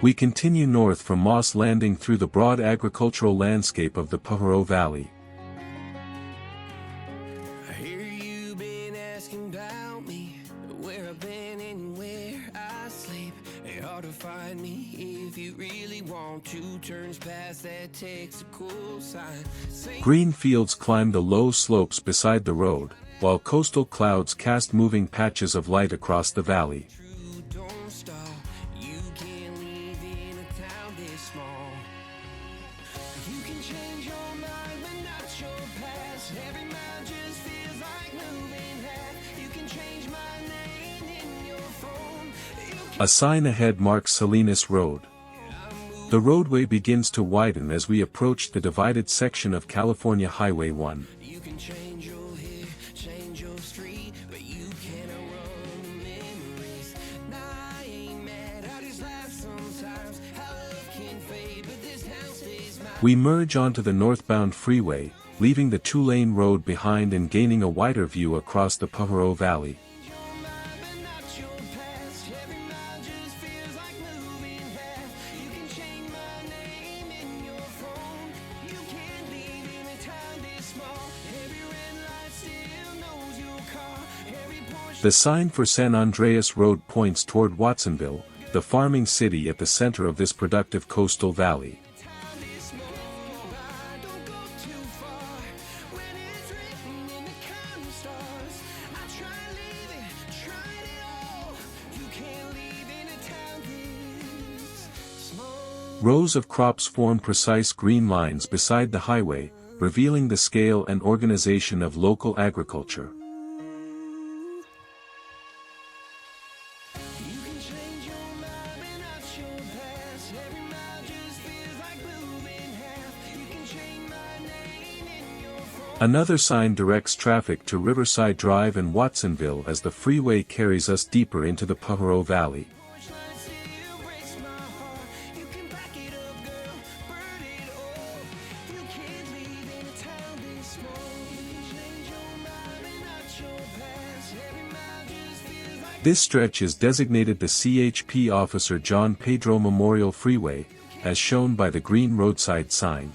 We continue north from Moss Landing through the broad agricultural landscape of the Pajaro Valley. I hear you been asking about me, where I've been and where I sleep. It's hard to find me if you really want to. Turns past that takes a cool sign. Green fields climb the low slopes beside the road, while coastal clouds cast moving patches of light across the valley. A sign ahead marks Salinas Road. The roadway begins to widen as we approach the divided section of California Highway 1. You can change your hair, change your street, but you can't run the memories. Nah, I ain't mad, I just laugh sometimes. How love can fade, but this town stays mine. We merge onto the northbound freeway, leaving the two-lane road behind and gaining a wider view across the Pajaro Valley. The sign for San Andreas Road points toward Watsonville, the farming city at the center of this productive coastal valley. Rows of crops form precise green lines beside the highway, revealing the scale and organization of local agriculture. Another sign directs traffic to Riverside Drive and Watsonville as the freeway carries us deeper into the Pajaro Valley. This stretch is designated the CHP Officer John Pedro Memorial Freeway, as shown by the green roadside sign.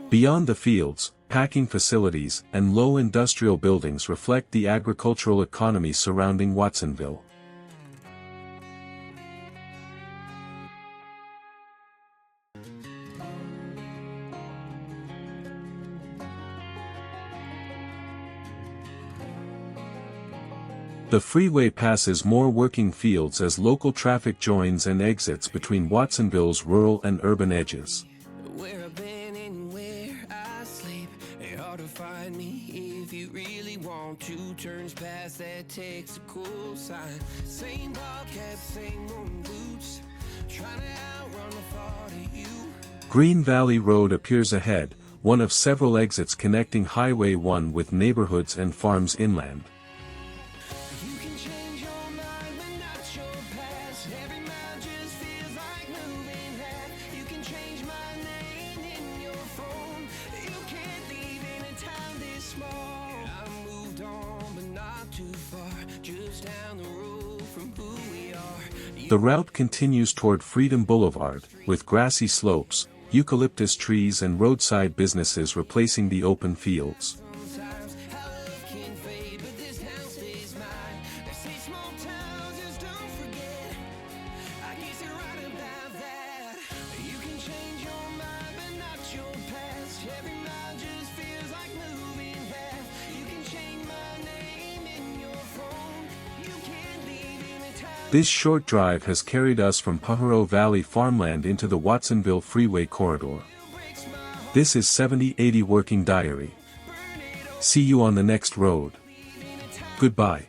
Beyond the fields, packing facilities and low industrial buildings reflect the agricultural economy surrounding Watsonville. The freeway passes more working fields as local traffic joins and exits between Watsonville's rural and urban edges. Where I've been and where I sleep, it's hard to find me if you really want to. Turns past that takes a cool sign. Same bobcat, same moon boots, trying to outrun the thought of you. Green Valley Road appears ahead, one of several exits connecting Highway 1 with neighborhoods and farms inland. The route continues toward Freedom Boulevard, with grassy slopes, eucalyptus trees and roadside businesses replacing the open fields. This short drive has carried us from Pajaro Valley farmland into the Watsonville Freeway corridor. This is 7080 Working Diary. See you on the next road. Goodbye.